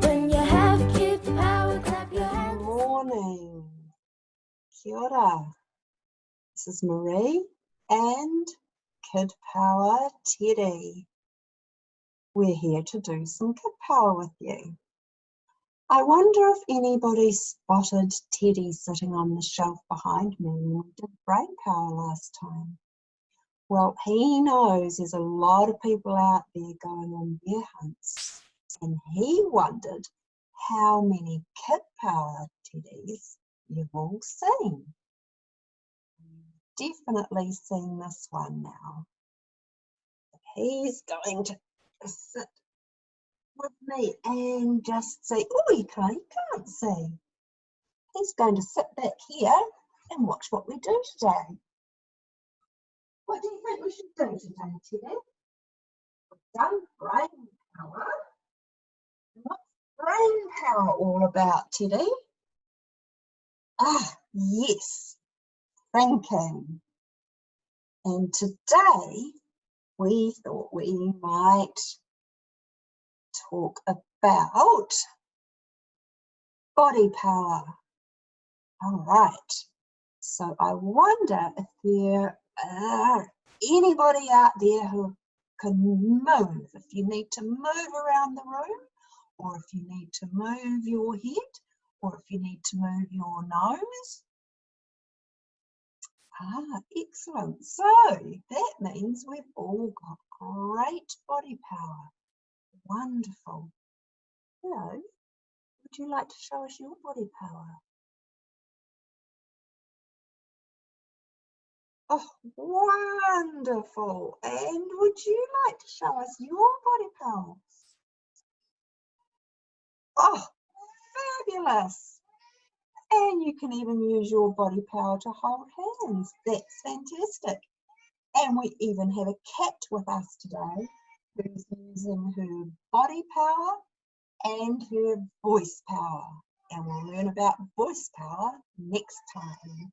When you have Kidpower, clap your hands. Good morning. Kia ora. This is Maree and Kidpower Teddy. We're here to do some Kidpower with you. I wonder if anybody spotted Teddy sitting on the shelf behind me when we did brain power last time. Well, he knows there's a lot of people out there going on bear hunts, and he wondered how many Kidpower Teddies you've all seen. Definitely seen this one now. He's going to sit with me and just say, oh, you can't see. He's going to sit back here and watch what we do today. What do you think we should do today, Teddy? We've done brain power. What's brain power all about, Teddy? Ah, yes, thinking. And today we thought we might talk about body power. All right, so I wonder if there are anybody out there who can move. If you need to move around the room, or if you need to move your head, or if you need to move your nose. Ah, excellent. So that means we've all got great body power. Wonderful. Hello, would you like to show us your body power? Oh, wonderful. And would you like to show us your body power? Oh, fabulous. And you can even use your body power to hold hands. That's fantastic. And we even have a cat with us today who's using her body power and her voice power. And we'll learn about voice power next time.